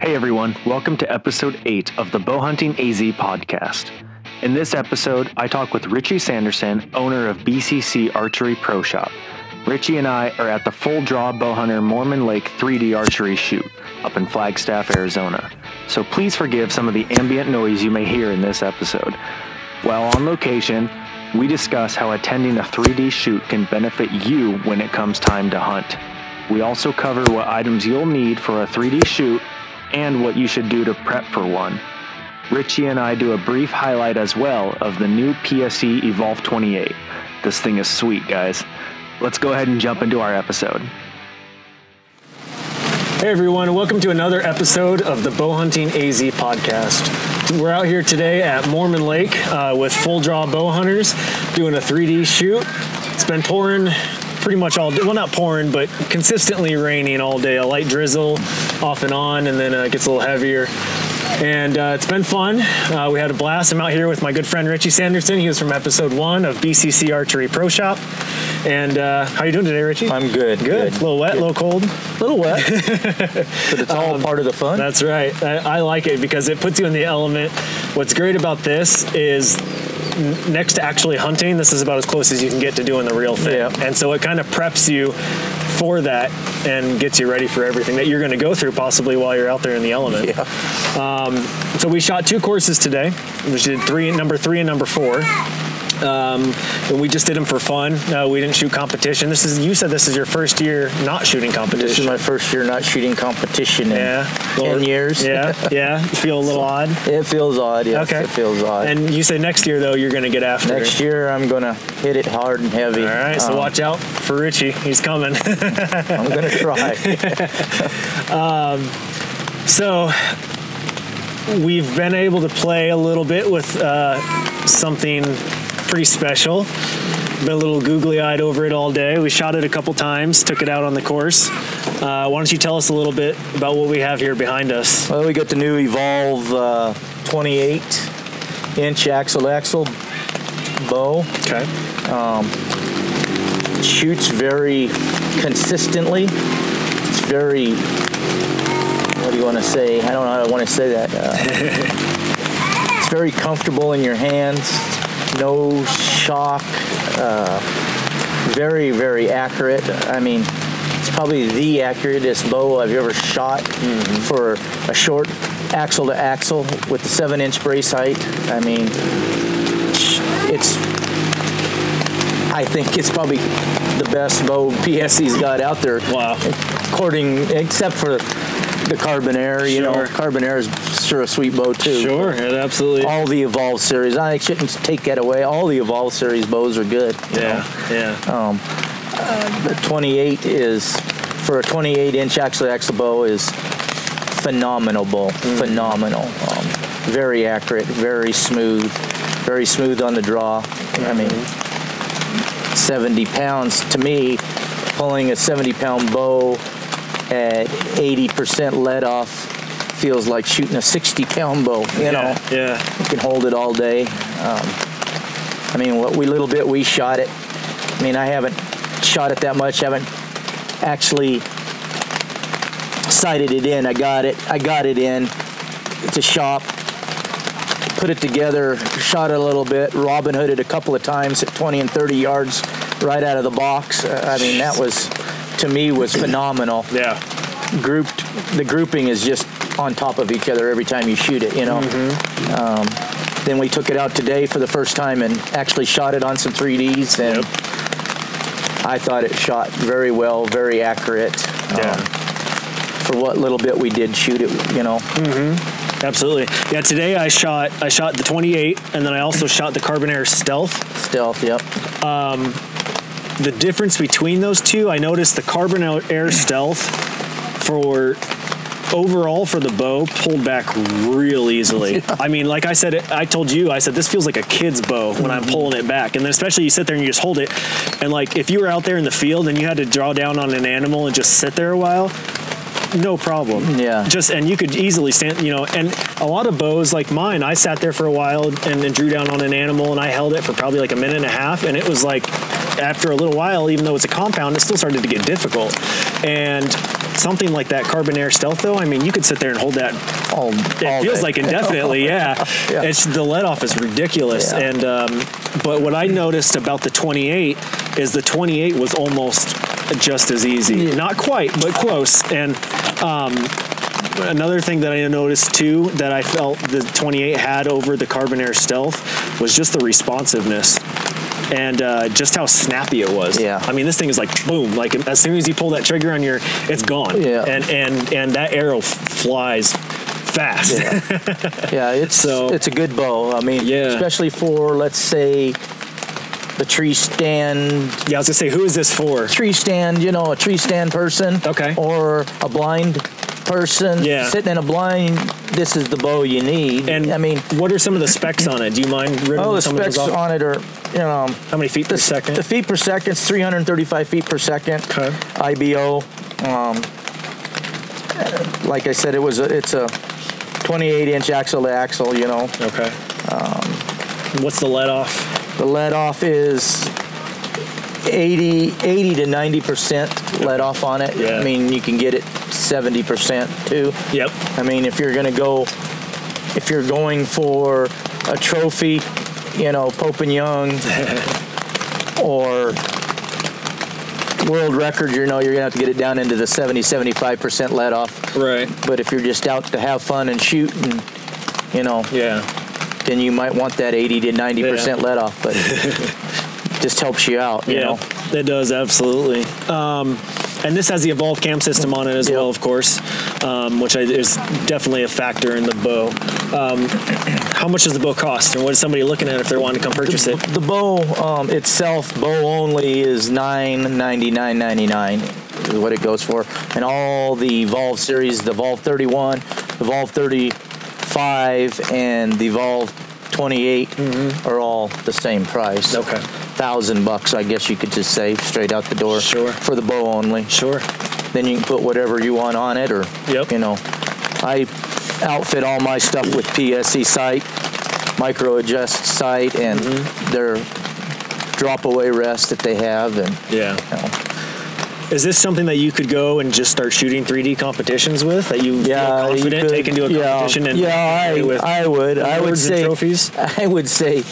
Hey everyone, welcome to episode 8 of the Bowhunting AZ podcast. In this episode, I talk with Richie Sanderson, owner of BCC Archery Pro Shop. Richie and I are at the Full Draw Bowhunter Mormon Lake 3D Archery Shoot up in Flagstaff, Arizona. So please forgive some of the ambient noise you may hear in this episode. While on location, we discuss how attending a 3D shoot can benefit you when it comes time to hunt. We also cover what items you'll need for a 3D shoot and what you should do to prep for one. Richie and I do a brief highlight as well of the new PSE Evolve 28. This thing is sweet, guys. Let's go ahead and jump into our episode. Hey everyone, welcome to another episode of the Bowhunting AZ podcast. We're out here today at Mormon Lake with Full Draw bow hunters doing a 3D shoot. It's been pouring pretty much all day. Well, not pouring, but consistently raining all day. A light drizzle off and on, and then it gets a little heavier. And it's been fun. We had a blast. I'm out here with my good friend Richie Sanderson. He was from episode 1 of BCC Archery Pro Shop. And how you doing today, Richie? I'm good. Good. A little wet, a little cold. A little wet, but it's all part of the fun. That's right. I like it because it puts you in the element. What's great about this is next to actually hunting, this is about as close as you can get to doing the real thing. Yeah. And so it kind of preps you for that and gets you ready for everything that you're going to go through possibly while you're out there in the element. Yeah. So we shot 2 courses today. We did number 3 and number 4. And we just did them for fun. We didn't shoot competition. You said this is your first year not shooting competition. This is my first year not shooting competition in 10 years. Yeah. Feel a little odd? It feels odd, yes. Okay. It feels odd. And you say next year, though, you're going to get after Next year, I'm going to hit it hard and heavy. All right, so watch out for Richie. He's coming. I'm going to try. So we've been able to play a little bit with something pretty special. Been a little googly-eyed over it all day. We shot it a couple times, took it out on the course. Why don't you tell us a little bit about what we have here behind us? Well, we got the new Evolve 28-inch axle-to-axle bow. Okay. Shoots very consistently. It's very, what do you want to say? I don't know how I want to say that. It's very comfortable in your hands. No shock, very, very accurate. I mean, it's probably the accuratest bow I've ever shot for a short axle to axle with the 7-inch brace height. I mean, I think it's probably the best bow PSE's got out there. Wow. Except for the Carbon Air, you know, Carbon Air is sure a sweet bow too. Sure, it absolutely. All the Evolve series, I shouldn't take that away. All the Evolve series bows are good. Yeah. The 28 is, for a 28-inch axle bow, is phenomenal bow. Phenomenal. Very accurate, very smooth on the draw. I mean, 70 pounds to me, pulling a 70-pound bow at 80% let off feels like shooting a 60-pound bow. You know, you can hold it all day. I mean, little bit we shot it. I mean, I haven't shot it that much. Haven't actually sighted it in. I got it in to shop. Put it together. Shot it a little bit. Robin Hooded a couple of times at 20 and 30 yards right out of the box. I mean, that was, to me, was phenomenal. Yeah. The grouping is just on top of each other every time you shoot it, you know. Then we took it out today for the first time and actually shot it on some 3Ds, and I thought it shot very well, very accurate. For what little bit we did shoot it, you know. Absolutely. Yeah, today I shot the 28, and then I also shot the Carbon Air Stealth. Yep. The difference between those two, I noticed the Carbon Air Stealth overall for the bow pulled back real easily. I mean, like I said, I told you, I said, this feels like a kid's bow when I'm pulling it back. And then especially you sit there and you just hold it. And like, if you were out there in the field and you had to draw down on an animal and just sit there a while, no problem. Yeah. And you could easily stand, you know, and a lot of bows like mine, I sat there for a while and then drew down on an animal and I held it for probably like a minute and a half. And it was like, after a little while, even though it's a compound, it still started to get difficult. And something like that Carbonair Stealth, though, I mean, you could sit there and hold that. It feels like indefinitely, yeah. It's the let off is ridiculous, and but what I noticed about the 28 is the 28 was almost just as easy, not quite, but close. And another thing that I noticed too that I felt the 28 had over the Carbonair Stealth was just the responsiveness. And just how snappy it was. Yeah. I mean, this thing is like boom. Like as soon as you pull that trigger on it's gone. Yeah. And that arrow flies fast. Yeah. It's a good bow. I mean, especially for, let's say, the tree stand. Yeah, I was gonna say, who is this for? Tree stand. A tree stand person. Okay. Or a blind person sitting in a blind. This is the bow you need. And I mean, what are some of the specs on it? Do you mind riddling some of those off? The specs on it are, how many feet per second? The feet per second is 335 feet per second. Okay. IBO. Like I said, it's a 28-inch axle to axle. Okay. What's the let off? The let off is 80 to 90% let off on it. Yeah. I mean, you can get it 70% too. Yep. I mean, if you're going for a trophy, Pope and Young or world record, you're gonna have to get it down into the 70-75% let off. Right. But if you're just out to have fun and shoot and then you might want that 80 to 90% let off, but just helps you out, you know. It does, absolutely. And this has the Evolve cam system on it as well, of course, which is definitely a factor in the bow. How much does the bow cost, and what is somebody looking at if they're wanting to come purchase it? The bow itself, bow only, is $999.99 is what it goes for. And all the Evolve series, the Evolve 31, the Evolve 35, and the Evolve 28 are all the same price. Okay. $1,000, I guess you could just say, straight out the door. Sure. For the bow only. Sure. Then you can put whatever you want on it, or I outfit all my stuff with PSE sight, micro adjust sight, and their drop away rest that they have, and Is this something that you could go and just start shooting 3D competitions with? That you feel confident taking to a competition and I would. I would say trophies. I would say,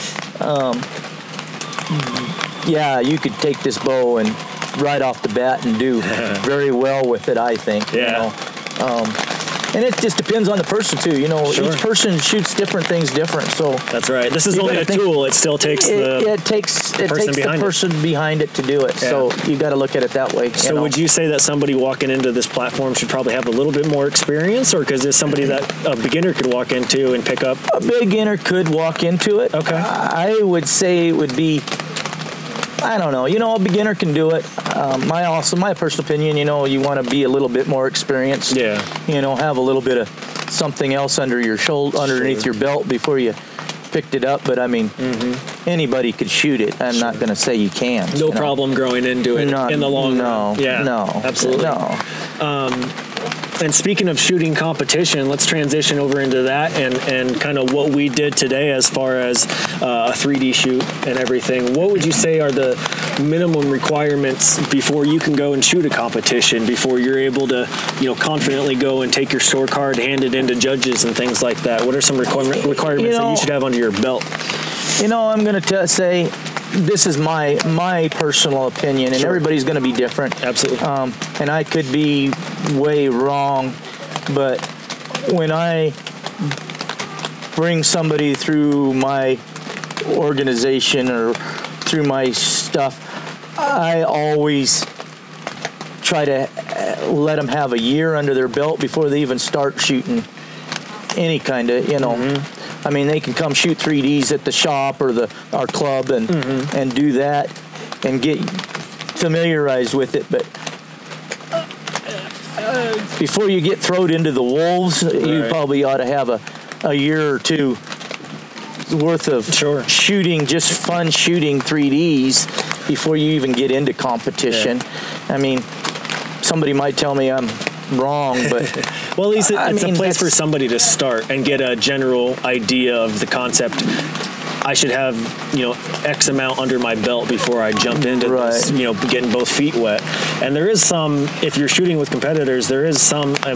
you could take this bow and right off the bat and do very well with it, I think. And it just depends on the person too. Each person shoots different things different. So that's right. This is only a tool. It still takes the person behind it to do it. Yeah. So you got to look at it that way. So would you say that somebody walking into this platform should probably have a little bit more experience, or because it's somebody that a beginner could walk into and pick up? A beginner could walk into it. Okay. I would say it would be, I don't know. A beginner can do it. My personal opinion, you want to be a little bit more experienced. Yeah. Have a little bit of something else under your shoulder, underneath your belt before you picked it up. But I mean, anybody could shoot it. I'm not going to say you can't. No problem growing into it in the long run. Yeah. No. Absolutely. No. And speaking of shooting competition, let's transition over into that and kind of what we did today as far as a 3D shoot and everything. What would you say are the minimum requirements before you can go and shoot a competition, before you're able to, confidently go and take your scorecard, hand it into judges and things like that? What are some requirements that you should have under your belt? I'm going to say this is my personal opinion, and everybody's going to be different. Absolutely. And I could be way wrong, but when I bring somebody through my organization or through my stuff, I always try to let them have a year under their belt before they even start shooting any kind of, I mean, they can come shoot 3Ds at the shop or our club and do that and get familiarized with it. But before you get thrown into the wolves, you probably ought to have a year or two worth of shooting, just fun shooting 3Ds before you even get into competition. I mean, somebody might tell me I'm wrong, but well, at least it's a place for somebody to start and get a general idea of the concept I should have, X amount under my belt before I jump into this, getting both feet wet. And there is some, if you're shooting with competitors, there is some, I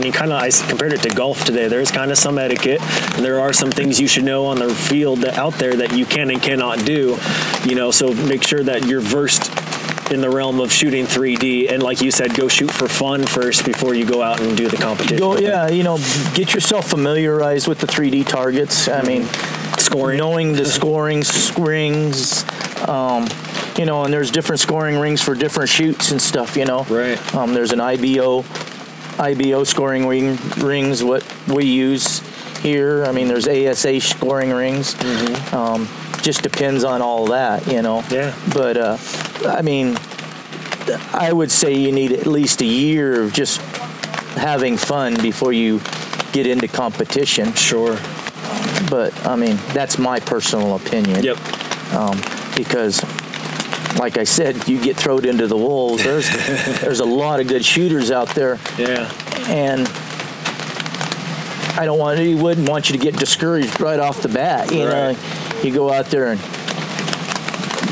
compared it to golf today, there is kind of some etiquette, and there are some things you should know on the field out there that you can and cannot do, so make sure that you're versed in the realm of shooting 3D, and like you said, go shoot for fun first before you go out and do the competition. Get yourself familiarized with the 3D targets. I mean, scoring, knowing the scoring rings, and there's different scoring rings for different shoots and stuff. Right. There's an IBO scoring rings what we use here. I mean, there's ASA scoring rings. Just depends on all that, Yeah. But I would say you need at least a year of just having fun before you get into competition. Sure. But that's my personal opinion. Yep. Because, like I said, you get thrown into the wolves. There's a lot of good shooters out there. Yeah. And wouldn't want you to get discouraged right off the bat. You go out there and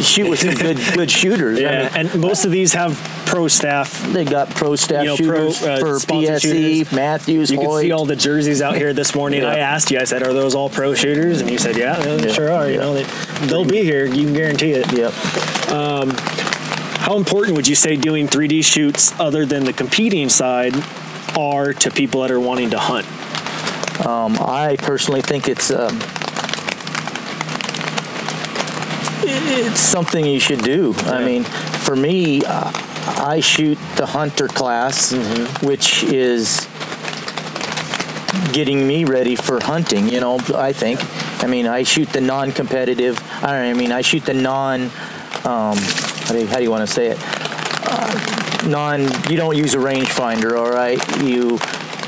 shoot with some good shooters. Yeah, and most of these have pro staff. They got pro staff shooters for PSE, shooters. Matthews, You Hoyt. can see all the jerseys out here this morning. Yeah. I asked you, I said, are those all pro shooters? And you said, yeah, they sure are. They'll be here. You can guarantee it. Yep. How important would you say doing 3D shoots other than the competing side are to people that are wanting to hunt? I personally think it's something you should do. Yeah. For me, I shoot the hunter class, which is getting me ready for hunting, I think. I shoot the non-competitive, I shoot the how do you want to say it? You don't use a rangefinder, all right? You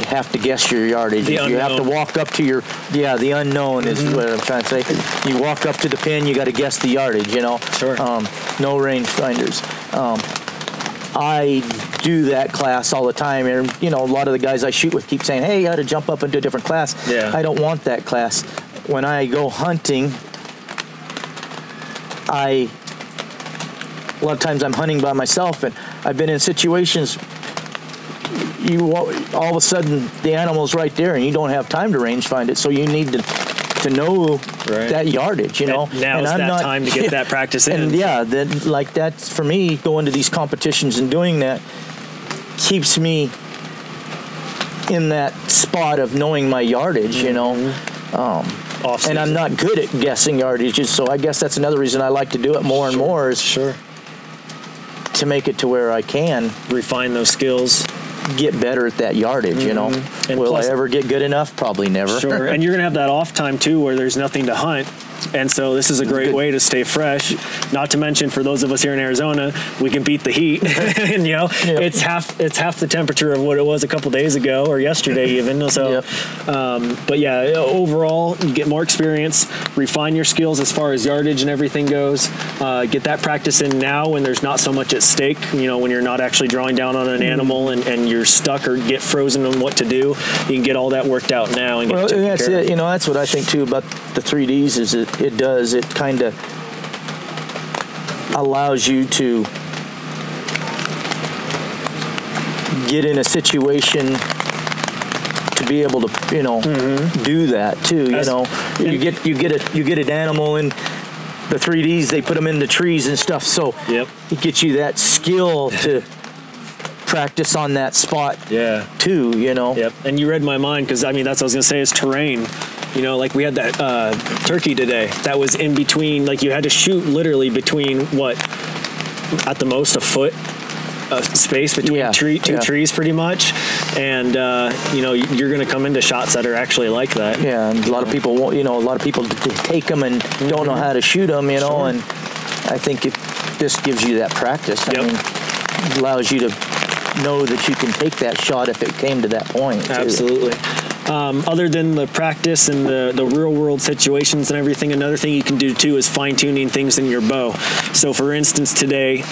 have to guess your yardage. You have to walk up to the unknown is what I'm trying to say. You walk up to the pin, you got to guess the yardage, Sure. No range finders. I do that class all the time, and a lot of the guys I shoot with keep saying, hey, you got to jump up into a different class. Yeah. I don't want that class. When I go hunting, a lot of times I'm hunting by myself, and I've been in situations all of a sudden the animal's right there and you don't have time to range find it, so you need to know that yardage, Now is that time to get that practice in. And that's for me, going to these competitions and doing that keeps me in that spot of knowing my yardage, and I'm not good at guessing yardages, so I guess that's another reason I like to do it more and more is to make it to where I can refine those skills, get better at that yardage, And will I ever get good enough? Probably never. Sure. And you're going to have that off time too where there's nothing to hunt. And so this is a great way to stay fresh. Not to mention, for those of us here in Arizona, we can beat the heat. And it's half the temperature of what it was a couple days ago or yesterday even. So, but yeah, overall, you get more experience, refine your skills as far as yardage and everything goes. Get that practice in now when there's not so much at stake. When you're not actually drawing down on an animal and you're stuck or get frozen on what to do, you can get all that worked out now. And that's it. That's what I think too about the 3Ds is it kind of allows you to get in a situation to be able to do that too. You get an animal in the 3Ds, they put them in the trees and stuff, so it gets you that skill to practice on that spot too. And you read my mind, because that's what I was gonna say is terrain. Like we had that turkey today that was in between, like you had to shoot literally between at the most a foot of space between two trees pretty much. And, you're going to come into shots that are actually like that. Yeah. And a lot of people won't, a lot of people take them and don't know how to shoot them, and I think this gives you that practice. It allows you to know that you can take that shot if it came to that point. Too. Absolutely. Other than the practice and the real world situations and everything, another thing you can do too is fine tuning things in your bow. So for instance, today,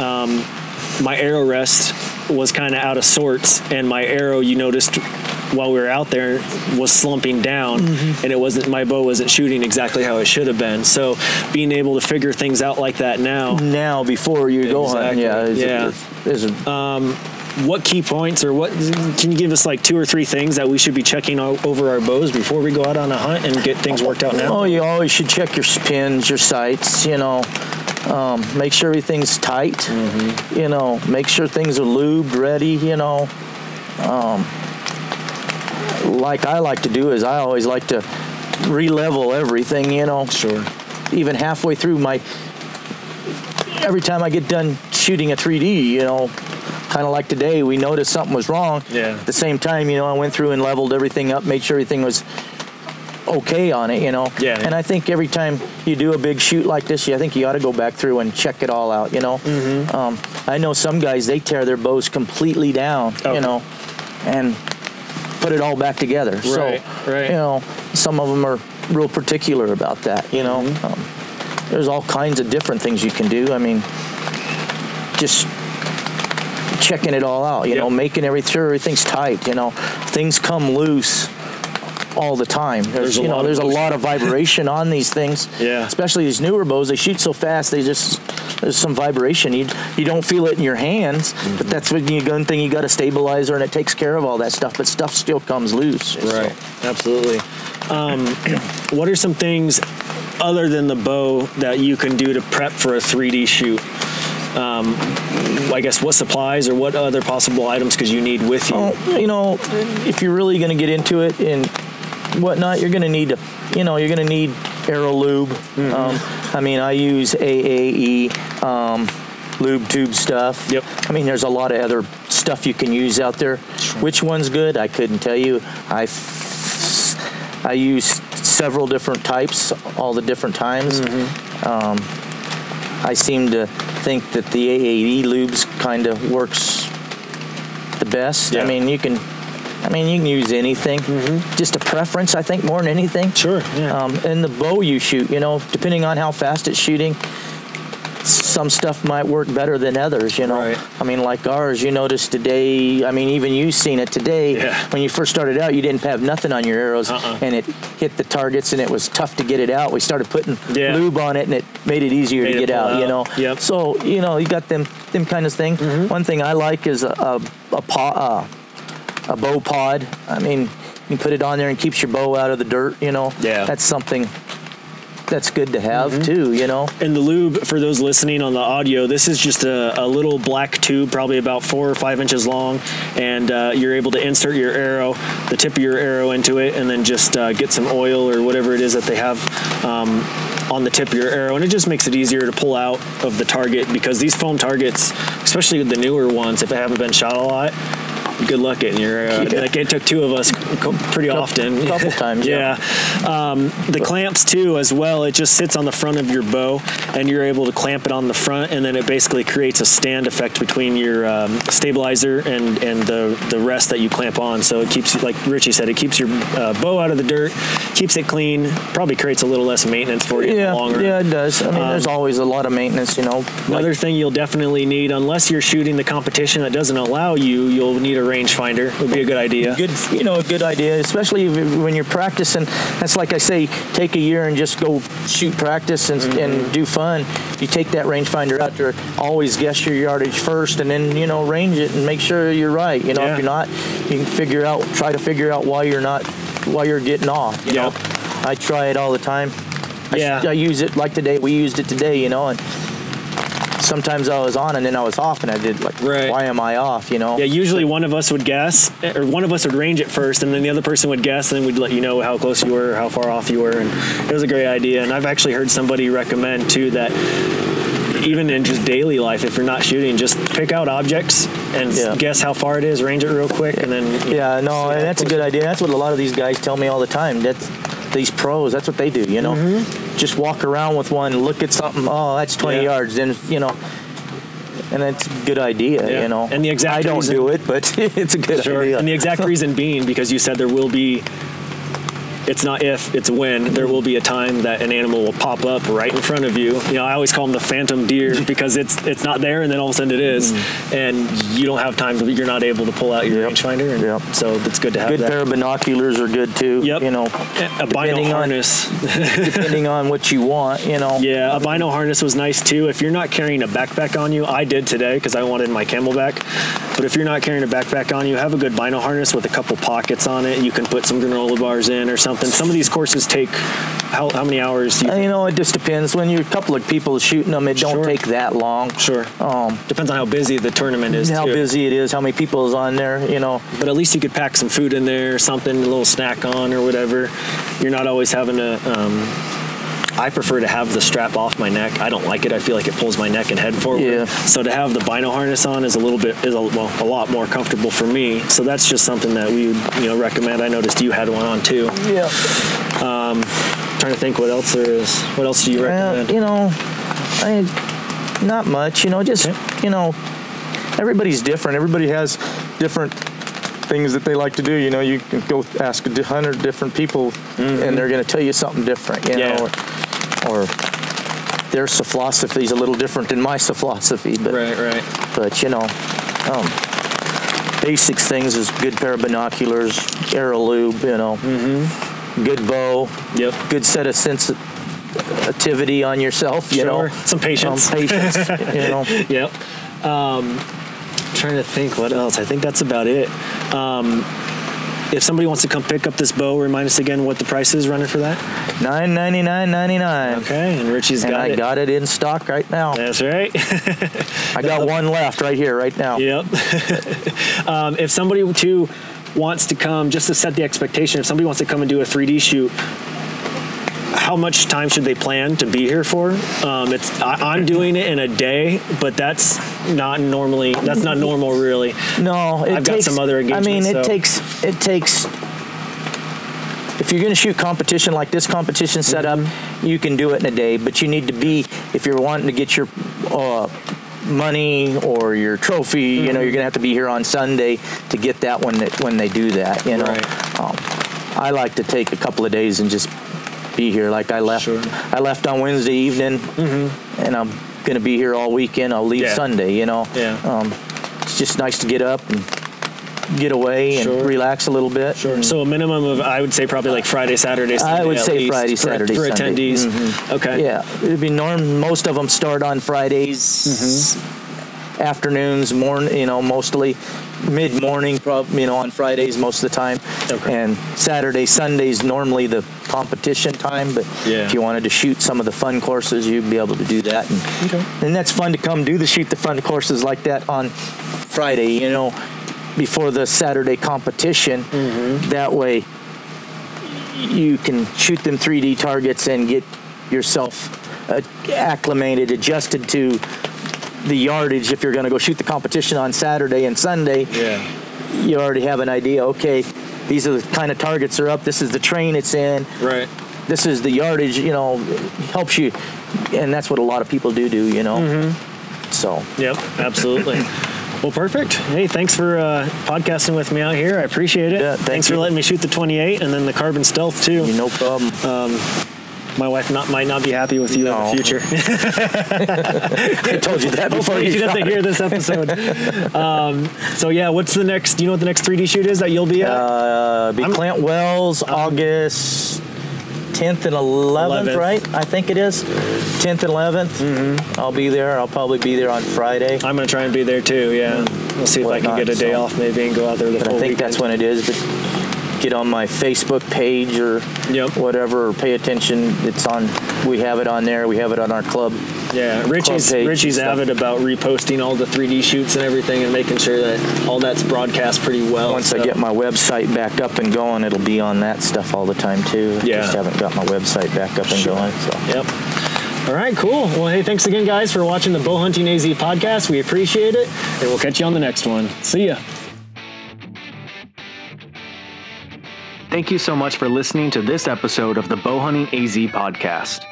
my arrow rest was kind of out of sorts, and my arrow, you noticed, while we were out there was slumping down, and my bow wasn't shooting exactly how it should have been. So being able to figure things out like that now before you go hunting, what key points, or what can you give us, like 2 or 3 things that we should be checking over our bows before we go out on a hunt and get things worked out now? Oh, you always should check your pins, your sights, make sure everything's tight, make sure things are lubed, ready, like I like to do is I always like to re-level everything, Sure. Even halfway through every time I get done shooting a 3D, kind of like today, we noticed something was wrong. Yeah. At the same time, I went through and leveled everything up, made sure everything was okay on it, Yeah. And I think every time you do a big shoot like this, I think you ought to go back through and check it all out, I know some guys, they tear their bows completely down, and put it all back together. Right. Some of them are real particular about that, there's all kinds of different things you can do. I mean, just checking it all out, making sure everything's tight, things come loose all the time. There's a lot of vibration on these things. Yeah. Especially these newer bows, they shoot so fast, there's some vibration. You don't feel it in your hands, but that's when you gun thing, you got a stabilizer and it takes care of all that stuff, but stuff still comes loose. Right. So. Absolutely. What are some things other than the bow that you can do to prep for a 3D shoot? I guess what supplies or what other possible items could you need with you? If you're really going to get into it and whatnot, you're going to need arrow lube. I use AAE lube tube stuff. Yep. There's a lot of other stuff you can use out there. Sure. Which one's good? I couldn't tell you. I use several different types all the different times. I seem to think that the AAE lubes kind of works the best. Yeah. You can use anything. Just a preference, I think, more than anything. Sure. Yeah. And the bow you shoot, depending on how fast it's shooting, some stuff might work better than others, Right. Like ours, you noticed today, even you've seen it today. Yeah. When you first started out, you didn't have nothing on your arrows, and it hit the targets, and it was tough to get it out. We started putting lube on it, and it made it easier to get out, Yep. So, you got them kind of thing. One thing I like is a bow pod. You put it on there and keeps your bow out of the dirt, Yeah. That's something that's good to have too, And the lube, for those listening on the audio, this is just a little black tube, probably about 4 or 5 inches long, and you're able to insert the tip of your arrow into it, and then just get some oil or whatever it is that they have on the tip of your arrow, and it just makes it easier to pull out of the target, because these foam targets, especially the newer ones, if they haven't been shot a lot, good luck getting your arrow. Like, it took 2 of us pretty often. A couple times. Yeah. The clamps too, as well. It just sits on the front of your bow, and you're able to clamp it on the front, and then it basically creates a stand effect between your stabilizer and the rest that you clamp on. So it keeps, like Richie said, it keeps your bow out of the dirt, keeps it clean, probably creates a little less maintenance for you in the long run. Yeah, it does. There's always a lot of maintenance, Another thing you'll definitely need, unless you're shooting the competition that doesn't allow you'll need a rangefinder. Would be a good idea. A good idea, especially when you're practicing. That's like I say, take a year and just go shoot practice and do fun. You take that rangefinder out there, always guess your yardage first, and then range it and make sure you're right. If you're not, you can try to figure out why you're getting off. I try it all the time. I use it like today. We used it today, and sometimes I was on and then I was off, and I did why am I off? Yeah, usually one of us would guess, or one of us would range it first, and then the other person would guess, and then we'd let you know how close you were, or how far off you were, and it was a great idea. And I've actually heard somebody recommend too that even in just daily life, if you're not shooting, just pick out objects and guess how far it is, range it real quick, and then and that's a good idea. That's what a lot of these guys tell me all the time. These pros, that's what they do, just walk around with one, look at something, that's 20 yards, then and that's a good idea, And the exact I don't do it, but it's a good idea. And the exact reason being, because you said there will be it's not if, it's when. There will be a time that an animal will pop up right in front of you. You know, I always call them the phantom deer because it's not there, and then all of a sudden it is, and you don't have time you're not able to pull out your rangefinder, and so it's good to have good that. Pair of binoculars are good too. Yep. You know, a bino harness. Depending on what you want, you know. Yeah, a bino harness was nice too. If you're not carrying a backpack on you, I did today because I wanted my Camelback. But if you're not carrying a backpack on you, have a good bino harness with a couple pockets on it. You can put some granola bars in or something. Some of these courses take how many hours? You know, it just depends. When you're a couple of people shooting them, it don't take that long. Sure. Depends on how busy the tournament is. How busy it is, how many people is on there, you know. But at least you could pack some food in there, or something, a little snack on or whatever. You're not always having to. I prefer to have the strap off my neck. I don't like it. I feel like it pulls my neck and head forward. Yeah. So to have the bino harness on is a lot more comfortable for me. So that's just something that we would recommend. I noticed you had one on too. Yeah. Trying to think what else there is. What else do you recommend? Not much. Everybody's different. Everybody has different things that they like to do. You know, you can go ask 100 different people, and they're going to tell you something different. You know, or their philosophy is a little different than my philosophy. But right. But basic things is good pair of binoculars, arrow lube. Good bow. Yep. Good set of sensitivity on yourself. You know, some patience. Yep. Trying to think what else. I think that's about it. If somebody wants to come pick up this bow, remind us again what the price is running for that. $999.99. Okay, and Richie's got it. I got it in stock right now. That's right. I got one left right here, right now. Yep. If somebody too wants to come, just to set the expectation, if somebody wants to come and do a 3D shoot, how much time should they plan to be here for? I'm doing it in a day, but that's not normal really. No, I've got some other engagements. I mean, it takes. If you're going to shoot competition like this competition setup, you can do it in a day. But you need to be, if you're wanting to get your money or your trophy, you're going to have to be here on Sunday to get that when they do that. Right. I like to take a couple of days and just be here. Like I left on Wednesday evening, and I'm going to be here all weekend. I'll leave Sunday. It's just nice to get up and get away and relax a little bit. Sure. So a minimum of, I would say, probably like Friday, Saturday, Sunday. I would say Friday, Saturday, for Sunday. attendees. Okay. Yeah, it'd be most of them start on Fridays, afternoons, mostly mid-morning, probably, on Fridays most of the time. Okay. And Saturday, Sundays normally the competition time, but if you wanted to shoot some of the fun courses, you'd be able to do that. And that's fun to come shoot the fun courses like that on Friday, before the Saturday competition. That way you can shoot them 3D targets and get yourself acclimated, adjusted to the yardage. If you're going to go shoot the competition on Saturday and Sunday, you already have an idea. Okay, these are the kind of targets are up. This is the terrain it's in. Right. This is the yardage. Helps you, and that's what a lot of people do. So. Yep. Absolutely. Well, perfect. Hey, thanks for podcasting with me out here. I appreciate it. Yeah, thanks for letting me shoot the 28 and then the Carbon Stealth too. No problem. My wife might not be happy with you in the future. I told you that before. Hopefully she doesn't hear this episode. So yeah, what's the next? Do you know what the next 3D shoot is that you'll be at? Clint Wells, August 10th and 11th, right? I think it is 10th and 11th. I'll be there. I'll probably be there on Friday. I'm gonna try and be there too. Yeah, we'll see if I can get a day off maybe and go out there the whole I think weekend. that's when it is. But get on my Facebook page or whatever, or pay attention. It's on. We have it on there. We have it on our club. Yeah, Richie's avid about reposting all the 3D shoots and everything and making sure that all that's broadcast pretty well. Once I get my website back up and going, it'll be on that stuff all the time too. I just haven't got my website back up and going. So. Yep. All right, cool. Well, hey, thanks again, guys, for watching the Bowhunting AZ podcast. We appreciate it, and we'll catch you on the next one. See ya. Thank you so much for listening to this episode of the Bowhunting AZ podcast.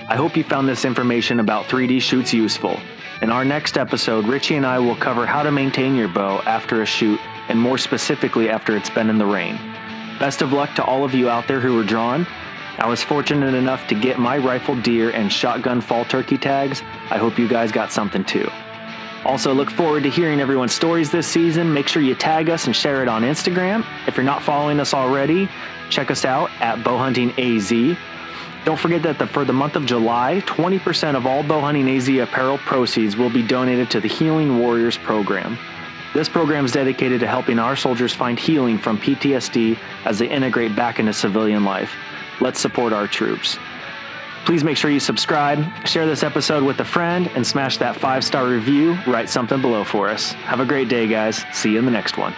I hope you found this information about 3D shoots useful. In our next episode, Richie and I will cover how to maintain your bow after a shoot, and more specifically after it's been in the rain. Best of luck to all of you out there who were drawn. I was fortunate enough to get my rifle deer and shotgun fall turkey tags. I hope you guys got something too. Also, look forward to hearing everyone's stories this season. Make sure you tag us and share it on Instagram. If you're not following us already, check us out at Bowhunting AZ. Don't forget that for the month of July, 20% of all Bowhunting AZ apparel proceeds will be donated to the Healing Warriors program. This program is dedicated to helping our soldiers find healing from PTSD as they integrate back into civilian life. Let's support our troops. Please make sure you subscribe, share this episode with a friend, and smash that 5-star review. Write something below for us. Have a great day, guys. See you in the next one.